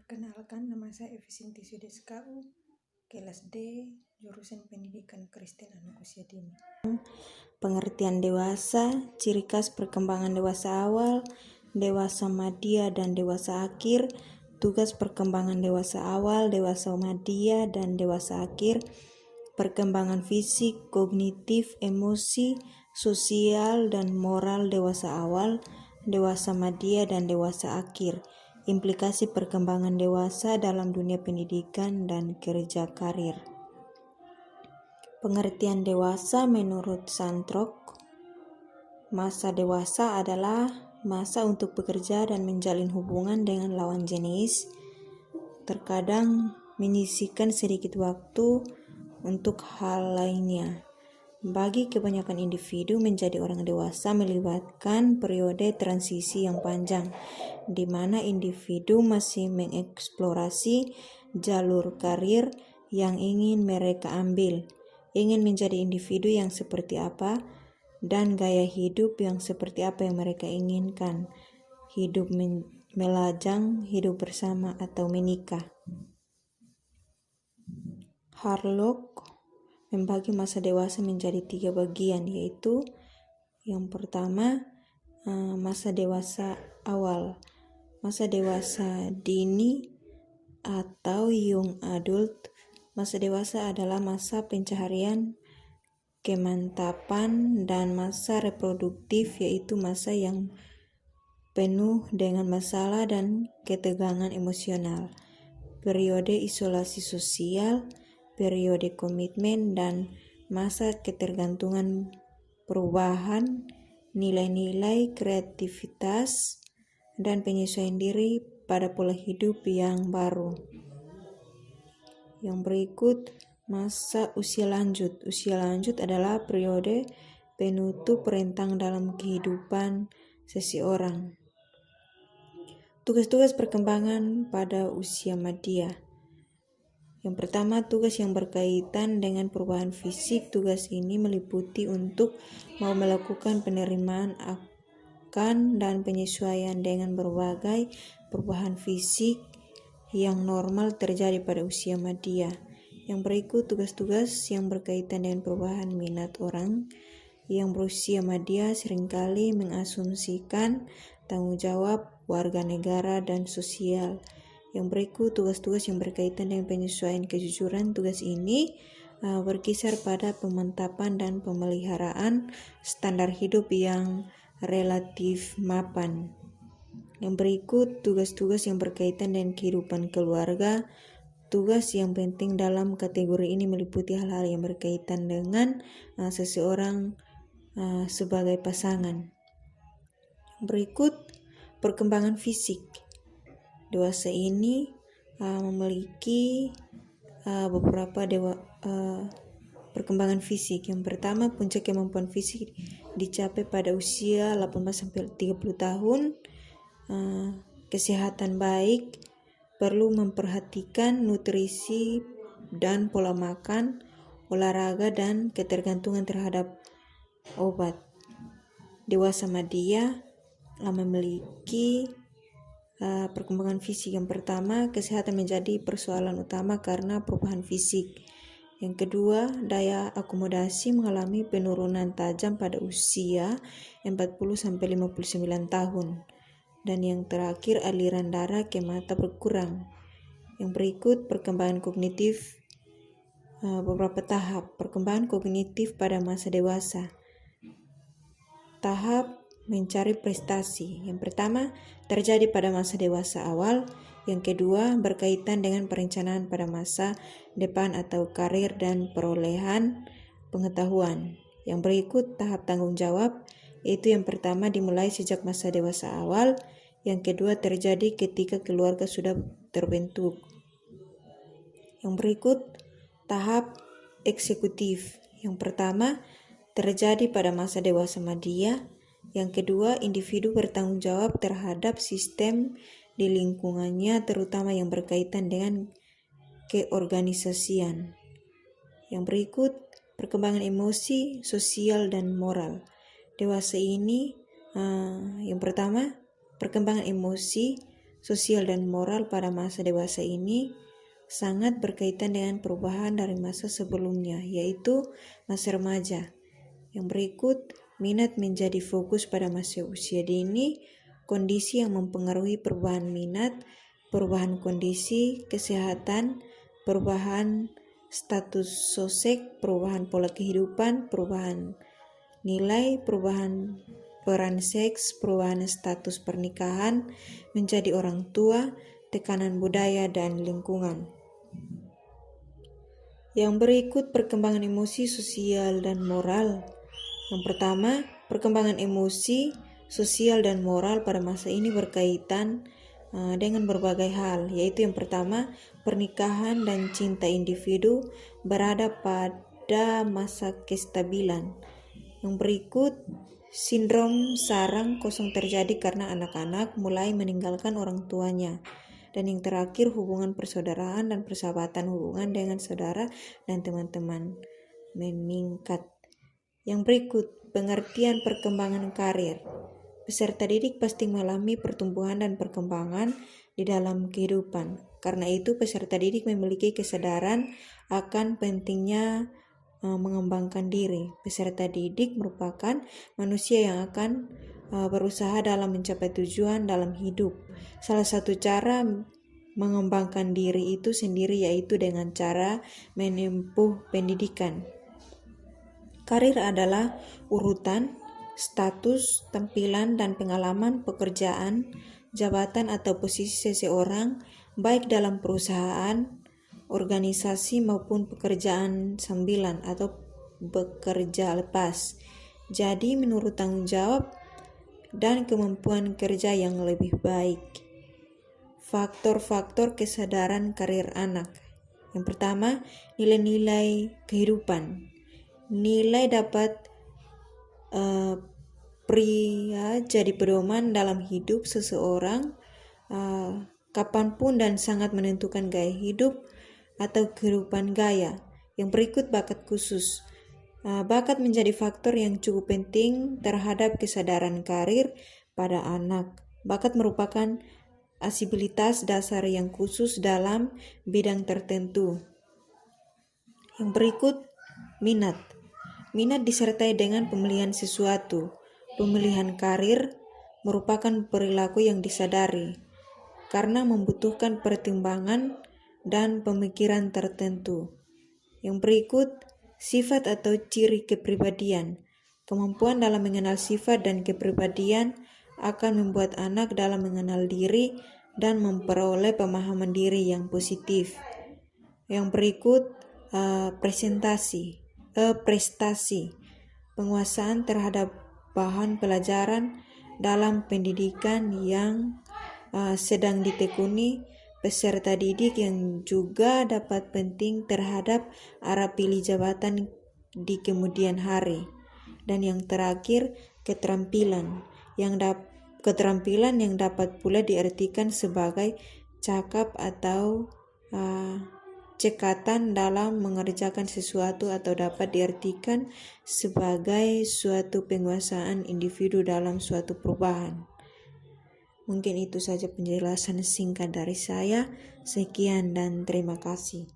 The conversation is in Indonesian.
Perkenalkan, nama saya Evisinti SKU, kelas D, jurusan Pendidikan Kristen Anak Usia Dini. Pengertian dewasa, ciri khas perkembangan dewasa awal, dewasa madya dan dewasa akhir, tugas perkembangan dewasa awal, dewasa madya dan dewasa akhir, perkembangan fisik, kognitif, emosi, sosial dan moral dewasa awal, dewasa madya dan dewasa akhir, implikasi perkembangan dewasa dalam dunia pendidikan dan kerja karir. Pengertian dewasa menurut Santrok, masa dewasa adalah masa untuk bekerja dan menjalin hubungan dengan lawan jenis, terkadang menyisihkan sedikit waktu untuk hal lainnya. Bagi kebanyakan individu, menjadi orang dewasa melibatkan periode transisi yang panjang, di mana individu masih mengeksplorasi jalur karir yang ingin mereka ambil, ingin menjadi individu yang seperti apa, dan gaya hidup yang seperti apa yang mereka inginkan, hidup melajang, hidup bersama, atau menikah. Harlock membagi masa dewasa menjadi 3 bagian, yaitu yang pertama masa dewasa awal, masa dewasa dini atau young adult. Masa dewasa adalah masa pencaharian, kemantapan, dan masa reproduktif, yaitu masa yang penuh dengan masalah dan ketegangan emosional, periode isolasi sosial, periode komitmen, dan masa ketergantungan, perubahan, nilai-nilai, kreativitas, dan penyesuaian diri pada pola hidup yang baru. Yang berikut, masa usia lanjut. Usia lanjut adalah periode penutup rentang dalam kehidupan seseorang. Tugas-tugas perkembangan pada usia madya. Yang pertama, tugas yang berkaitan dengan perubahan fisik. Tugas ini meliputi untuk mau melakukan penerimaan akan dan penyesuaian dengan berbagai perubahan fisik yang normal terjadi pada usia madya. Yang berikut, tugas-tugas yang berkaitan dengan perubahan minat orang yang berusia madya seringkali mengasumsikan tanggung jawab warga negara dan sosial. Yang berikut, tugas-tugas yang berkaitan dengan penyesuaian kejujuran. Tugas ini berkisar pada pemantapan dan pemeliharaan standar hidup yang relatif mapan. Yang berikut, tugas-tugas yang berkaitan dengan kehidupan keluarga. Tugas yang penting dalam kategori ini meliputi hal-hal yang berkaitan dengan seseorang sebagai pasangan. Berikut, perkembangan fisik. Dewasa ini memiliki beberapa perkembangan fisik. Yang pertama, puncak kemampuan fisik dicapai pada usia 18-30 tahun. Kesehatan baik, perlu memperhatikan nutrisi dan pola makan, olahraga, dan ketergantungan terhadap obat. Dewasa madya memiliki perkembangan fisik. Yang pertama, kesehatan menjadi persoalan utama karena perubahan fisik. Yang kedua, daya akomodasi mengalami penurunan tajam pada usia 40-59 tahun. Dan yang terakhir, aliran darah ke mata berkurang. Yang berikut, perkembangan kognitif, beberapa tahap perkembangan kognitif pada masa dewasa. Tahap mencari prestasi. Yang pertama, terjadi pada masa dewasa awal. Yang kedua, berkaitan dengan perencanaan pada masa depan atau karir dan perolehan pengetahuan. Yang berikut, tahap tanggung jawab, yaitu yang pertama dimulai sejak masa dewasa awal. Yang kedua, terjadi ketika keluarga sudah terbentuk. Yang berikut, tahap eksekutif. Yang pertama, terjadi pada masa dewasa madya. Yang kedua, individu bertanggung jawab terhadap sistem di lingkungannya, terutama yang berkaitan dengan keorganisasian. Yang berikut, perkembangan emosi, sosial, dan moral. Dewasa ini, yang pertama, perkembangan emosi, sosial dan moral pada masa dewasa ini sangat berkaitan dengan perubahan dari masa sebelumnya, yaitu masa remaja. Yang berikut, minat menjadi fokus pada masa usia dini, kondisi yang mempengaruhi perubahan minat, perubahan kondisi, kesehatan, perubahan status sosial, perubahan pola kehidupan, perubahan nilai, perubahan peran seks, perubahan status pernikahan, menjadi orang tua, tekanan budaya, dan lingkungan. Yang berikut perkembangan emosi, sosial, dan moral. Yang pertama, perkembangan emosi, sosial, dan moral pada masa ini berkaitan dengan berbagai hal, yaitu yang pertama, pernikahan dan cinta individu berada pada masa kestabilan. Yang berikut, sindrom sarang kosong terjadi karena anak-anak mulai meninggalkan orang tuanya. Dan yang terakhir, hubungan persaudaraan dan persahabatan, hubungan dengan saudara dan teman-teman meningkat. Yang berikut, pengertian perkembangan karir. Peserta didik pasti mengalami pertumbuhan dan perkembangan di dalam kehidupan. Karena itu, peserta didik memiliki kesadaran akan pentingnya mengembangkan diri. Peserta didik merupakan manusia yang akan berusaha dalam mencapai tujuan dalam hidup. Salah satu cara mengembangkan diri itu sendiri yaitu dengan cara menempuh pendidikan. Karir adalah urutan, status, tampilan, dan pengalaman pekerjaan, jabatan atau posisi seseorang, baik dalam perusahaan, organisasi maupun pekerjaan sambilan atau bekerja lepas. Jadi menurut tanggung jawab dan kemampuan kerja yang lebih baik. Faktor-faktor kesadaran karir anak. Yang pertama, nilai-nilai kehidupan. Nilai dapat pria jadi pedoman dalam hidup seseorang kapanpun dan sangat menentukan gaya hidup atau kehidupan gaya. Yang berikut, bakat khusus. Bakat menjadi faktor yang cukup penting terhadap kesadaran karir pada anak. Bakat merupakan abilitas dasar yang khusus dalam bidang tertentu. Yang berikut, minat. Minat disertai dengan pemilihan sesuatu. Pemilihan karir merupakan perilaku yang disadari karena membutuhkan pertimbangan dan pemikiran tertentu. Yang berikut, sifat atau ciri kepribadian. Kemampuan dalam mengenal sifat dan kepribadian akan membuat anak dalam mengenal diri dan memperoleh pemahaman diri yang positif. Yang berikut, prestasi, penguasaan terhadap bahan pelajaran dalam pendidikan yang sedang ditekuni peserta didik, yang juga dapat penting terhadap arah pilih jabatan di kemudian hari. Dan yang terakhir, keterampilan yang dapat pula diartikan sebagai cakap atau cekatan dalam mengerjakan sesuatu, atau dapat diartikan sebagai suatu penguasaan individu dalam suatu perubahan. Mungkin itu saja penjelasan singkat dari saya. Sekian dan terima kasih.